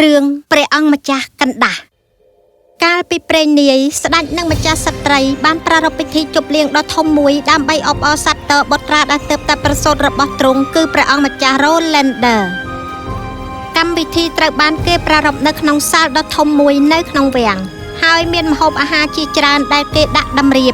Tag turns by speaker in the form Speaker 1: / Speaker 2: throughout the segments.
Speaker 1: រឿងព្រះអង្គម្ចាស់កណ្ដាស់កាលពីព្រេងនាយស្ដេចនិងម្ចាស់ស្ត្រីបានប្រារព្ធពិធីជប់លៀងដ៏ធំមួយដើម្បីអបអរសាទរបុត្រាដែលទើបតែប្រសូតរបស់ទ្រង់គឺព្រះអង្គម្ចាស់ Rollander កម្មវិធីត្រូវបានគេប្រារព្ធនៅក្នុងសាលដ៏ធំមួយនៅក្នុងវាំងហើយមានម្ហូបអាហារជាច្រើនដែលគេដាក់តម្រៀប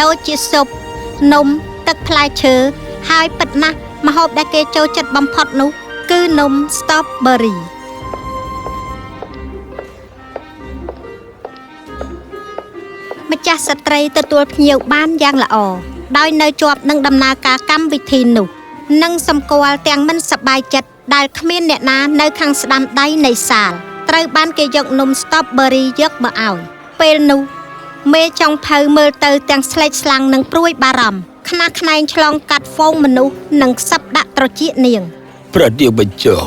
Speaker 1: ដូចជាស៊ុបនំទឹកផ្លែឈើហើយពិតណាស់ម្ហូបដែលគេចូលចិត្តបំផុតនោះគឺនំ Strawberryម្ចាស់ស្ត្រីទទួលភ្ញៀវបានយ៉ាងល្អដោយនៅជាប់នឹងដំណើរការកម្មវិធីនោះនិងសម្គាល់ទាំងមិនសប្បាយចិត្តដែលគ្មានអ្នកណានៅខាងស្ដាំដៃនៃសាលត្រូវបានគេយកនំ Strawberry យកមកឲ្យពេលនោះមេចុងភៅមើលទៅទាំងស្លេកស្លាំងនិងព្រួយបារម្ភខ្នះខ្នែងឆ្លងកាត់ហ្វូងមនុស្សនិងខ្សឹបដាក់ត្រចៀកនាង
Speaker 2: ប្រដៀវបញ្ចុះ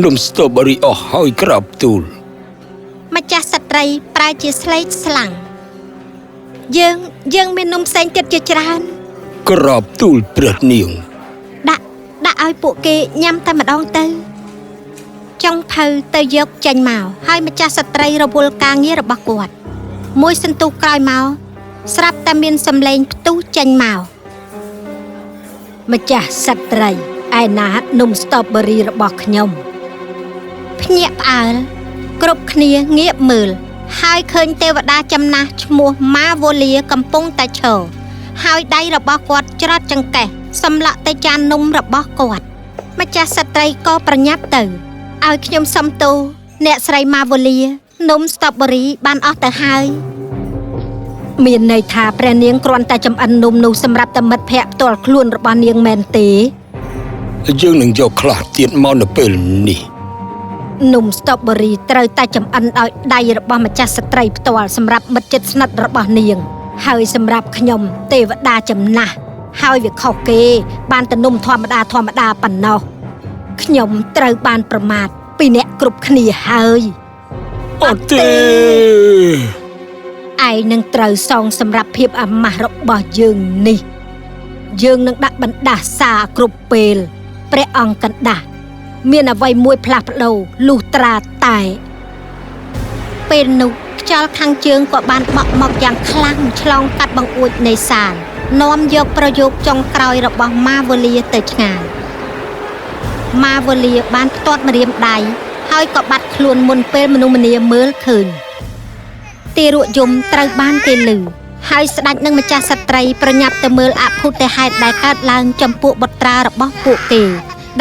Speaker 2: នំ Strawberry អស់ហើយក្រាបទូល
Speaker 1: ម្ចាស់ស្ត្រីប្រែជាស្លេកស្លាំងយើងមាននំផ្សេងទៀតជាច្រើន
Speaker 2: ក្រាបទូលព្រះនាង
Speaker 1: ដាក់ឲ្យពួកគេញ៉ាំតែម្ដងទៅចុងភៅទៅយកចេញមកហើយម្ចាស់ស្ត្រីរវល់ការងាររបស់គាត់មួយសន្ទុះក្រោយមកស្រាប់តែមានសំឡេងផ្ទុះចេញមកម្ចាស់ស្ត្រីឯណានំ Strawberry របស់ខ្ញុំភ្ញាក់ផ្អើលគ្រប់គ្នាងាកមើលហើយឃើញទេវតាចំណាស់ឈ្មោះម៉ាវូលាកំពុងតែឈរហើយដៃរបស់គាត់ច្រត់ចង្កេះសម្លាក់តែចាននំរបស់គាត់ម្ចាស់ស្ត្រីក៏ប្រញាប់ទៅឲ្យខ្ញុំសុំទោសអ្នកស្រីម៉ាវូលានំ Strawberry បានអស់ទៅហើយមានន័យថាព្រះនាងគ្រាន់តែចម្អិននំនោះសម្រាប់តែមិត្តភ័ក្តិផ្ទាល់ខ្លួនរបស់នាងមែនទេ
Speaker 2: យើងនឹងយកខ្លះទៀតមកនៅពេលនេះ
Speaker 1: នំ Strawberry ត្រូវតែចម្អិនដោយដៃរបស់ម្ចាស់ស្ត្រីផ្ទាល់សម្រាប់មិត្តជិតស្និទ្ធរបស់នាងហើយសម្រាប់ខ្ញុំទេវតាចំណាស់ហើយវាខុសគេបានតែនំធម្មតាប៉ុណ្ណោះខ្ញុំត្រូវបានប្រមាថពីអ្នកគ្រប់គ្នាហើយ
Speaker 2: អត់ទេ
Speaker 1: ឯងនឹងត្រូវសងសម្រាប់ភាពអាម៉ាស់របស់យើងនេះយើងនឹងដាក់បណ្ដាសាគ្រប់ពេលព្រះអង្គកណ្ដាស់មានអ្វីមួយផ្លាស់ប្ដូរលុះត្រាតែពេលនោះខ្យល់ខាងជើងក៏បានបក់មកយ៉ាងខ្លាំងឆ្លងកាត់បង្អួចនៃសាលនាំយកប្រយោគចុងក្រោយរបស់ម៉ាវូលាទៅឆ្ងាយម៉ាវូលាបានផ្ទាត់ម្រាមដៃហើយក៏បាត់ខ្លួនមុនពេលមនុស្សម្នាមើលឃើញទារកយំត្រូវបានគេលឺហើយស្ដេចនិងម្ចាស់ស្ត្រីប្រញាប់ទៅមើលអភូតហេតុដែលកើតឡើងចំពោះបុត្រារបស់ពួកគេ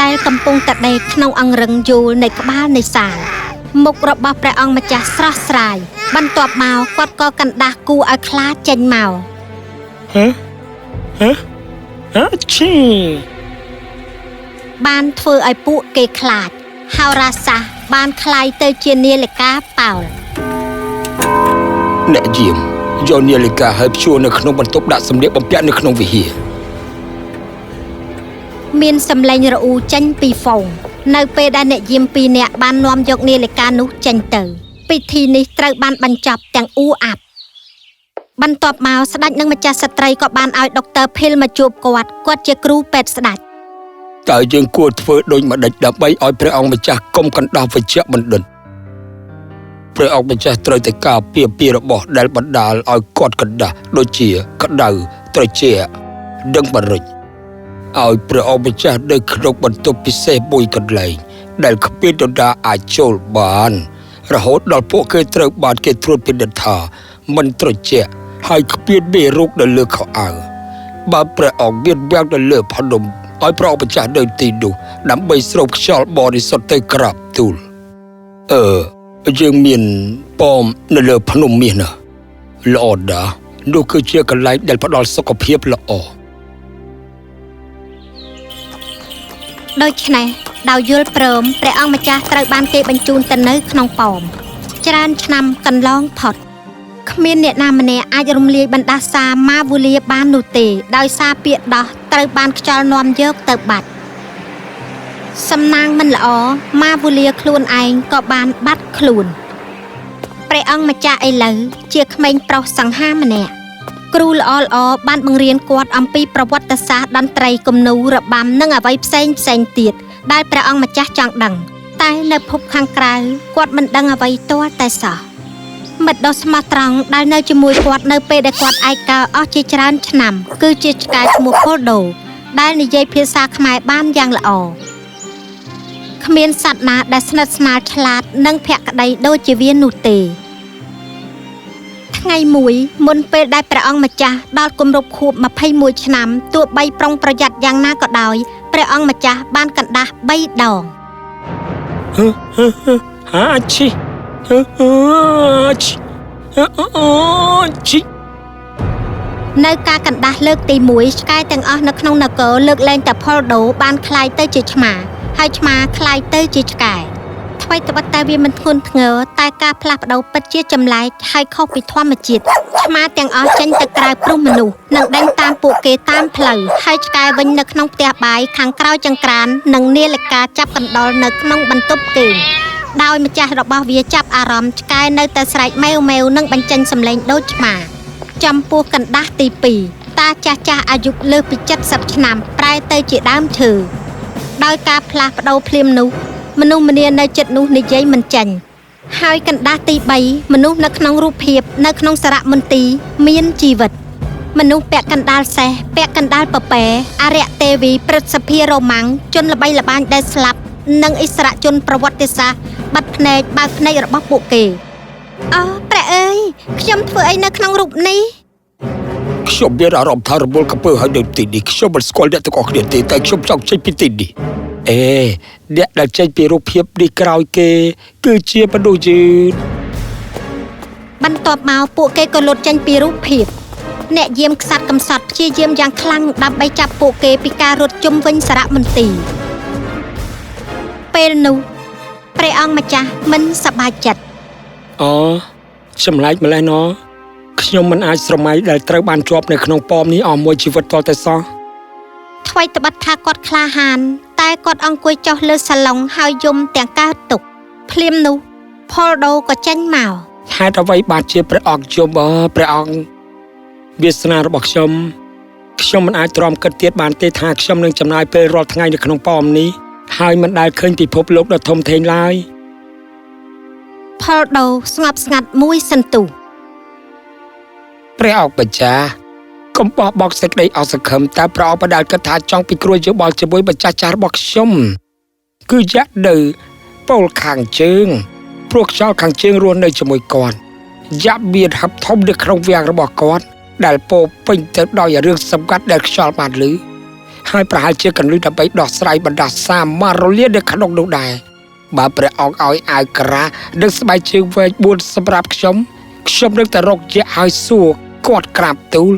Speaker 1: ដែលកំពុងតែដេកក្នុងអង្រឹងយូលនៃក្បាលនៃសាលមុខរបស់ព្រះអង្គម្ចាស់ស្រស់ស្រាយបន្ទាប់មកគាត់ក៏កណ្ដាស់គូឲ្យខ្លាចចេញមក
Speaker 2: ឈី
Speaker 1: បានធ្វើឲ្យពួកគេខ្លាចហោរាសាស្ត្របានคล้ายទៅជានាឡិកាប៉ោល
Speaker 2: អ្នកយាមយកនាឡិកាឲ្យព្យួរនៅក្នុងបន្ទប់ដាក់សម្លៀកបំពាក់នៅក្នុងវិហារ
Speaker 1: មានសម្លេងរអ៊ូចេញពីហ្វូងនៅពេលដែលអ្នកយាមពីរនាក់បាននាំយកនាឡិកានោះចេញទៅពិធីនេះត្រូវបានបញ្ចប់ទាំងអ៊ូអាប់បន្ទាប់មកស្ដេចនិងម្ចាស់ស្ត្រីក៏បានឲ្យដុកទ័រភីលមកជួបគាត់ជាគ្រូពេទ្យស្ដេច
Speaker 2: តើយើងគួរធ្វើដូចម្ដេចដើម្បីឲ្យព្រះអង្គម្ចាស់កុំកណ្ដោះវជ្ជបណ្ឌិតព្រះអង្គម្ចាស់ត្រូវតែការពារពីរបស់ដែលបណ្ដាលឲ្យគាត់កណ្ដាស់ដូចជាក្តៅត្រជាក់ដឹងបរិចឲ្យព្រះអង្គម្ចាស់នៅក្នុងបន្ទប់ពិសេសមួយកន្លែងដែលគ្មាននរណាអាចចូលបានរហូតដល់ពួកគេត្រូវបានគេត្រួតពិនិត្យថាមិនត្រជាក់ហើយគ្មានមេរោគនៅលើខោអាវបើព្រះអង្គមានវាំងនៅលើភ្នំឲ្យព្រះអង្គម្ចាស់នៅទីនោះដើម្បីស្រូបខ្យល់បរិសុទ្ធទៅក្រាបទូលយើងមានប៉មនៅលើភ្នំមាសណាល្អណាស់នោះគឺជាកន្លែងដែលផ្ដល់សុខភាពល្អ
Speaker 1: ដូច្នេះដោយយល់ព្រមព្រះអង្គម្ចាស់ត្រូវបានគេបញ្ជូនទៅនៅក្នុងប៉មច្រើនឆ្នាំកន្លងផុតគ្មានអ្នកណាម្នាក់អាចរំលាយបណ្ដាសាម៉ាវូលាបាននោះទេដោយសារពាក្យដោះត្រូវបានខ្យល់នាំយកទៅបាត់សំណាងមិនល្អម៉ាវូលាខ្លួនឯងក៏បានបាត់ខ្លួនព្រះអង្គម្ចាស់ឥឡូវជាក្មេងប្រុសសង្ហាម្នាក់គ្រូល្អបានបង្រៀនគាត់អំពីប្រវត្តិសាស្ត្រតន្ត្រីគំនូររបាំនិងអ្វីផ្សេងទៀតដែលព្រះអង្គម្ចាស់ចង់ដឹង តែនៅភពខាងក្រៅគាត់មិនដឹងអ្វីទាល់តែសោះមិត្តដ៏ស្មោះត្រង់ដែលនៅជាមួយគាត់នៅពេលដែលគាត់ឯកោអស់ជាច្រើនឆ្នាំគឺជាឆ្កែឈ្មោះពលដូដែលនិយាយភាសាខ្មែរបានយ៉ាងល្អគ្មានសត្វណាដែលស្និទ្ធស្នាលឆ្លាតនិងភក្តីដូចជាវានោះទេថ្ងៃមួយមុនពេលដែលព្រះអង្គម្ចាស់ដល់គម្រប់ខួប21ឆ្នាំទោះបីប្រុងប្រយ័ត្នយ៉ាងណាក៏ដោយព្រះអង្គម្ចាស់បានកណ្ដាស់3ដងនៅការកណ្ដាស់លើកទី1ឆ្កែទាំងអស់នៅក្នុងនគរលើកលែងតែផលដូបានคล้ายទៅជាឆ្មាហើយឆ្មាคล้ายទៅជាឆ្កែថ្មីត្បិតតែវាមិនធ្ងន់ធ្ងរតែការផ្លាស់ប្ដូរពិតជាចម្លែកហើយខុសពីធម្មជាតិឆ្មាទាំងអស់ចេញទៅក្រៅព្រំមនុស្សនិងដេញតាមពួកគេតាមផ្លូវហើយឆ្កែវិញនៅក្នុងផ្ទះបាយខាងក្រោយចង្ក្រាននិងនាឡិកាចាប់កណ្ដុរនៅក្នុងបន្ទប់គេងដោយម្ចាស់របស់វាចាប់អារម្មណ៍ឆ្កែនៅតែស្រែកម៉េវម៉េវនិងបញ្ចេញសំឡេងដូចឆ្មាចំពោះកណ្ដាស់ទី2តាចាស់អាយុលើសពី70ឆ្នាំប្រែទៅជាដើមឈើដោយការផ្លាស់ប្ដូរភ្លាមនោះមនុស្សម្នានៅចិត្តនោះនិយាយមិនចាញ់ហើយកណ្ដាស់ទី3មនុស្សនៅក្នុងរូបភាពនៅក្នុងសារមន្ទីរមានជីវិតមនុស្សពាក់កណ្ដាលសេះពាក់កណ្ដាលពពែអរិយទេវីព្រឹទ្ធសភារ៉ូម៉ាំងជនល្បីល្បាញដែលស្លាប់និងឥស្សរជនប្រវត្តិសាស្ត្របាត់ភ្នែកបើកភ្នែករបស់ពួកគេអូព្រះអើយខ្ញុំធ្វើអីនៅក្នុងរូបនេះ
Speaker 2: ខ្ញុំមានអារម្មណ៍ថារវល់ក្រពើហើយនៅទីនេះខ្ញុំមិនស្គាល់អ្នកទាំងអស់គ្នាទេតែខ្ញុំចង់ចេញពីទីនេះអ្នកដែលចេញពីរូបភាពនេះក្រោយគេគឺជាមនុស្សយឺត
Speaker 1: បន្ទាប់មកពួកគេក៏លុតចេញពីរូបភាពអ្នកយាមខ្សាត់កំសត់ព្យាយាមយ៉ាងខ្លាំងដើម្បីចាប់ពួកគេពីការរត់ជុំវិញសារមន្ទីរពេលនោះព្រះអង្គម្ចាស់មិនសប្បាយចិត្ត
Speaker 2: ចម្លែកម្លេះណោះខ្ញុំមិនអាចស្រមៃដែលត្រូវបានជាប់នៅក្នុងប៉មនេះអស់មួយជីវិតតតែសោះ
Speaker 1: ថ្មីត្បិតថាគាត់ក្លាហានតែគាត់អង្គុយចុះលើសាឡុងហើយយំទាំងកើតទុកភ្លាមនោះផលដូក៏ចេញមក
Speaker 2: ហេតុអ្វីបានជាព្រះអង្គយំព្រះអង្គវាសនារបស់ខ្ញុំមិនអាចទ្រាំគិតទៀតបានទេថាខ្ញុំនឹងចំណាយពេលរាល់ថ្ងៃនៅក្នុងប៉មនេះហើយមិនដែលឃើញពិភពលោកដ៏ធំធេងឡើយ
Speaker 1: ផលដូស្ងប់ស្ងាត់មួយសន្ទុះ
Speaker 2: ព្រះអង្គម្ចាស់កុំបោះបង់សេចក្តីអស់សង្ឃឹមតែព្រះអង្គបដាលគិតថាចង់ពិគ្រោះយោបល់ជាមួយម្ចាស់ចាស់របស់ខ្ញុំគឺយ៉ាក់នៅពលខាងជើងព្រោះខ្យល់ខាងជើងរស់នៅជាមួយគាត់យ៉ាក់មានហឹបធំនៅក្នុងវាំងរបស់គាត់ដែលពោពេញទៅដោយរឿងសម្ងាត់ដែលខ្យល់បានឮហើយប្រហែលជាកន្លឹះដើម្បីដោះស្រាយបណ្ដាសាមរលានៅក្នុងនោះដែរបើព្រះអង្គឲ្យអាវក្រានិងស្បែកជើងវែង4សម្រាប់ខ្ញុំនឹងតែរកជាឲ្យសួរគាត់ក្រាបទូល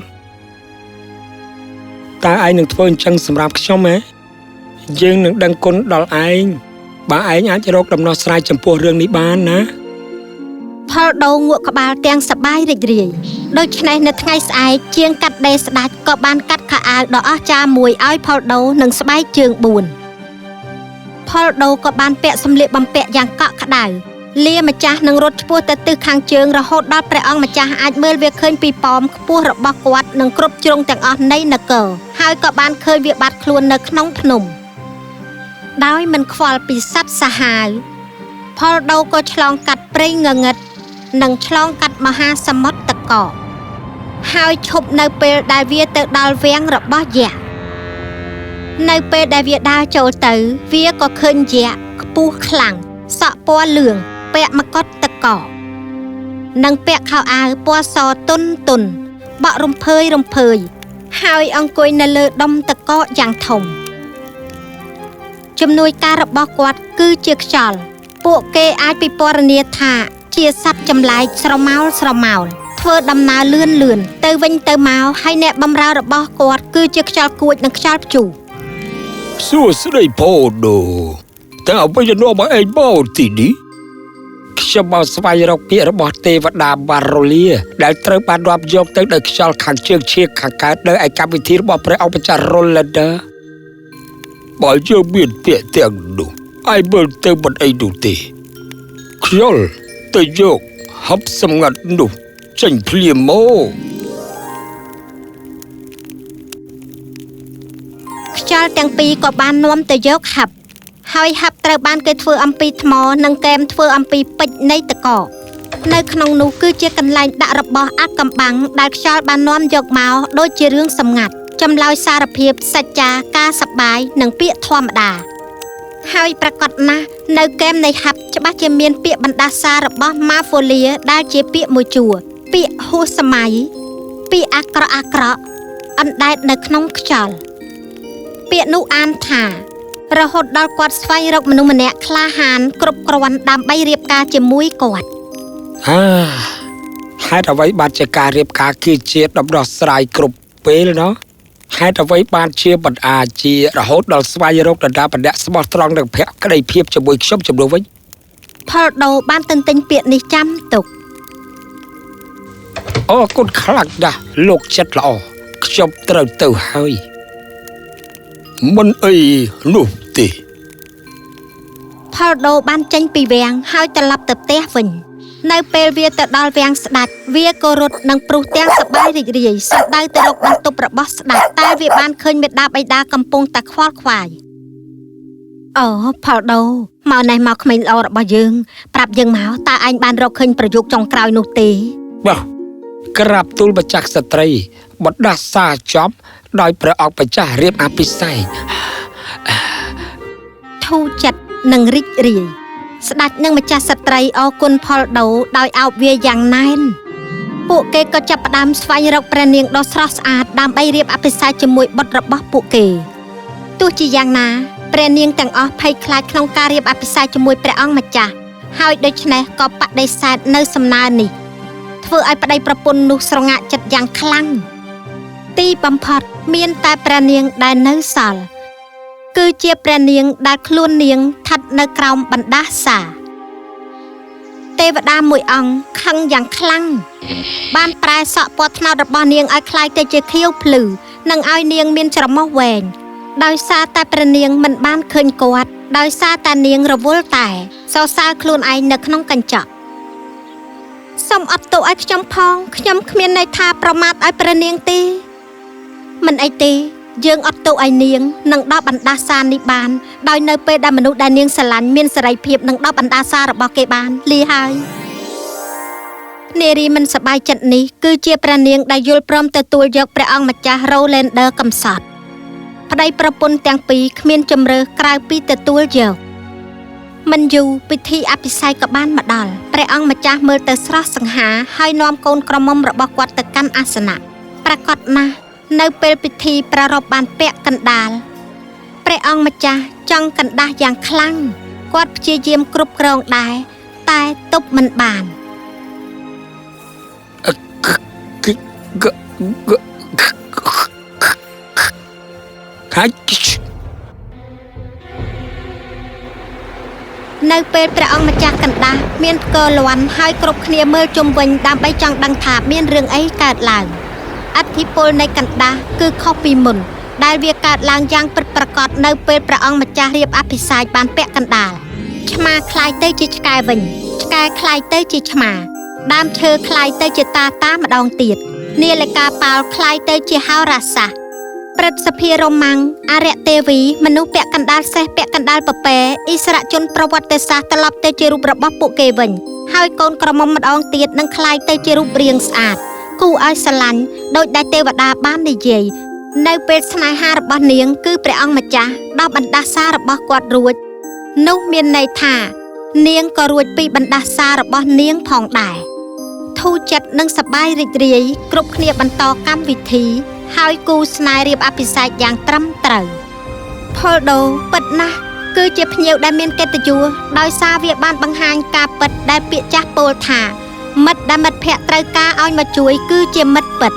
Speaker 2: តើឯងនឹងធ្វើអញ្ចឹងសម្រាប់ខ្ញុំយើងនឹងដឹងគុណដល់ឯងបើឯងអាចរកដំណោះស្រាយចំពោះរឿងនេះបានណា
Speaker 1: ផលដូងក់ក្បាលទាំងសបាយរីករាយដូច្នេះនៅថ្ងៃស្អែកជាងកាត់ដេរស្ដាច់ក៏បានកាត់ខោអាវដ៏អស្ចារ្យមួយឲ្យផលដូនិងស្បែកជើង4ផលដូក៏បានពាក់សម្លៀកបំពាក់យ៉ាងកក់ក្ដៅលាម្ចាស់នឹងរត់ឆ្ពោះទៅទិសខាងជើងរហូតដល់ព្រះអង្គម្ចាស់អាចមើលវាឃើញពីប៉មខ្ពស់របស់គាត់និងគ្រប់ជ្រុងទាំងអស់នៃនគរហើយក៏បានឃើញវាបាត់ខ្លួននៅក្នុងភ្នំដោយមិនខ្វល់ពីសត្វសាហាវផលដូក៏ឆ្លងកាត់ព្រៃងងឹតនិងឆ្លងកាត់មហាសមុទ្រទឹកកកហើយឈប់នៅពេលដែលវាទៅដល់វាំងរបស់យក្សនៅពេលដែលវាដើរចូលទៅវាក៏ឃើញយក្សខ្ពស់ខ្លាំងសក់ពណ៌លឿងពាក់មកុដទឹកកកនិងពាក់ខោអាវពណ៌សទុនបក់រំភើយហើយអង្គុយនៅលើដុំទឹកកកយ៉ាងធំជំនួយការរបស់គាត់គឺជាខ្យល់ពួកគេអាចពិពណ៌នាថាជាសត្វចម្លែកស្រមោលធ្វើដំណើរលឿនទៅវិញទៅមកហើយអ្នកបម្រើរបស់គាត់គឺជាខ្យល់គួចនិងខ្យល់ព្យុះ
Speaker 2: សួស្តីប៉ូដូតើអ្វីទៅនាំមកឯងមកទីនេះខ្ញុំមកស្វែងរកពាក្យរបស់ទេវតាបារ៉ូលាដែលត្រូវបានរាប់យកទៅដោយខ្យល់ខាងជើងឈៀកខាងកើតនៅឯកម្មវិធីរបស់ព្រះអង្គម្ចាស់រ៉ូលែនដាបើយើងមានពាក្យទាំងនោះឯងមើលទៅមិនអីនោះទេខ្យល់ទៅយកហឹបសម្ងាត់នោះចេញភ្លាមមក
Speaker 1: ខ្យល់ទាំងពីរក៏បាននាំទៅយកហឹប ហើយហាប់ត្រូវបានគេធ្វើអំពីថ្មនិងកែមធ្វើអំពីពេជ្រនៃតកកនៅក្នុងនោះគឺជាកន្លែងដាក់របស់អាថ៌កំបាំងដែលខ្យល់បាននាំយកមកដូចជារឿងសម្ងាត់ចម្លើយសារភាពសច្ចាការសប្បាយនិងពាក្យធម្មតាហើយប្រកាសណាស់នៅកែមនៃហាប់ច្បាស់ជាមានពាក្យបណ្ដាសារបស់ម៉ាហ្វូលៀដែលជាពាក្យមួយជួរពាក្យហួសសម័យពាក្យអាក្រក់អណ្ដែតនៅក្នុងខ្យល់ពាក្យនោះអានថារហូតដល់គាត់ស្វែងរកមនុស្សម្នាក់ក្លាហានគ្រប់គ្រាន់ដើម្បីរៀបការជាមួយគាត់
Speaker 2: ហេតុអ្វីបានជាការរៀបការគឺជាដំណោះស្រាយគ្រប់ពេលណោះហេតុអ្វីបានជាបណ្ដាជារហូតដល់ស្វែងរកដណ្ដាបណ្ដាក់ស្មោះត្រង់និងភក្តីភាពជាមួយខ្ញុំជំនួសវិញ
Speaker 1: ផលដូបានទន្ទិញពាក្យនេះចាំទុក
Speaker 2: អូគុណខ្លាចណាស់លោកចិត្តល្អខ្ញុំត្រូវទៅហើយមិនអីនោះទេ
Speaker 1: ផលដូបានចេញពីវាំងហើយត្រឡប់ទៅផ្ទះវិញនៅពេលវាទៅដល់វាំងស្ដេចវាក៏រត់និងព្រុសទាំងសប្បាយរីករាយសម្ដៅទៅរកបន្ទប់របស់ស្ដេចតែវាបានឃើញមេដាបៃតាកំពុងតែខ្វល់ខ្វាយអូផលដូមកនេះមកក្មេងល្អរបស់យើងប្រាប់យើងមកតើឯងបានរកឃើញប្រយោគចុងក្រោយនោះទេ
Speaker 2: បាទក្រាបទូលម្ចាស់ស្ត្រីបណ្ដាសាចប់ដោយព្រះអង្គម្ចាស់រៀបអភិសេក
Speaker 1: ធូរចិត្តនិងរីករាយស្ដេចនិងម្ចាស់ស្ត្រីអរគុណផលដូដោយអោបវាយ៉ាងណែនពួកគេក៏ចាប់ផ្ដើមស្វែងរកព្រះនាងដ៏ស្រស់ស្អាតដើម្បីរៀបអភិសេកជាមួយបុត្ររបស់ពួកគេទោះជាយ៉ាងណាព្រះនាងទាំងអស់ភ័យខ្លាចក្នុងការរៀបអភិសេកជាមួយព្រះអង្គម្ចាស់ហើយដូច្នេះក៏បដិសេធនៅសំណើនេះធ្វើឲ្យប្តីប្រពន្ធនោះស្រងាក់ចិត្តយ៉ាងខ្លាំងទីបំផុតមានតែព្រះនាងដែលនៅសល់គឺជាព្រះនាងដែលខ្លួននាងស្ថិតនៅក្រោមបណ្ដាសាទេវតាមួយអង្គខឹងយ៉ាងខ្លាំងបានប្រែសក់ពណ៌ត្នោតរបស់នាងឲ្យคล้ายទៅជាខៀវភ្លឺនិងឲ្យនាងមានច្រមុះវែងដោយសារតែព្រះនាងមិនបានឃើញគាត់ដោយសារតែនាងរវល់តែសរសើរខ្លួនឯងនៅក្នុងកញ្ចក់សូមអត់ទោសឲ្យខ្ញុំផងខ្ញុំគ្មានន័យថាប្រមាថឲ្យព្រះនាងទេមិនអីទេយើងអត់ទោសឲ្យនាងនឹងដល់បណ្ដាសានេះបានដោយនៅពេលដែលមនុស្សដែលនាងស្រឡាញ់មានសេរីភាពនឹងដល់បណ្ដាសារបស់គេបានលីហើយនារីមិនសប្បាយចិត្តនេះគឺជាព្រះនាងដែលយល់ព្រមទទួលយកព្រះអង្គម្ចាស់រ៉ូឡែនដឺកំសត់ប្តីប្រពន្ធទាំងពីរគ្មានជំរើសក្រៅពីទទួលយកមិនយូរពិធីអភិសេកក៏បានមកដល់ព្រះអង្គម្ចាស់មើលទៅស្រស់សង្ហាហើយនាំកូនក្រមុំរបស់គាត់ទៅកាន់អាសនៈប្រកាសណាស់នៅពេលពិធីប្រារព្ធបានពាក់កណ្ដាលព្រះអង្គម្ចាស់ចង់កណ្ដាស់យ៉ាងខ្លាំងគាត់ព្យាយាមគ្រប់គ្រងដែរតែទប់មិនបាននៅពេលព្រះអង្គម្ចាស់កណ្ដាស់មានផ្គរលាន់ហើយគ្រប់គ្នាមើលជុំវិញដើម្បីចង់ដឹងថាមានរឿងអីកើតឡើងអធិពលនៃកណ្ដាស់គឺខុសពីមុនដែលវាកើតឡើងយ៉ាងពិតប្រាកដនៅពេលព្រះអង្គម្ចាស់រៀបអភិសេកបានពាក់កណ្ដាលឆ្មាคล้ายទៅជាឆ្កែវិញឆ្កែคล้ายទៅជាឆ្មាដើមឈើคล้ายទៅជាតាម្ដងទៀតនាឡិកាប៉ោលคล้ายទៅជាហោរាសាស្ត្រព្រឹទ្ធសភារ៉ូម៉ាំងអរិយទេវីមនុស្សពាក់កណ្ដាលសេះពាក់កណ្ដាលពពែអិសរជនប្រវត្តិសាស្ត្រត្រឡប់ទៅជារូបរបស់ពួកគេវិញហើយកូនក្រមុំម្ដងទៀតនឹងคล้ายទៅជារូបរាងស្អាតគូឲ្យស្រឡាញ់ដោយដែលទេវតាបាននិយាយនៅពេលស្នេហារបស់នាងគឺព្រះអង្គម្ចាស់ដោះបណ្ដាសារបស់គាត់រួចនោះមានន័យថានាងក៏រួចពីបណ្ដាសារបស់នាងផងដែរធូរចិត្តនិងសប្បាយរីករាយគ្រប់គ្នាបន្តកម្មវិធីហើយគូស្នេហ៍រៀបអភិសេកយ៉ាងត្រឹមត្រូវផលដូពិតណាស់គឺជាភ្ញៀវដែលមានកិត្តិយសដោយសារវាបានបង្ហាញការពិតដែលពាក្យចាស់ពោលថាមិត្តដែលមិត្តភក្តិត្រូវការឲ្យមកជួយគឺជាមិត្តពិត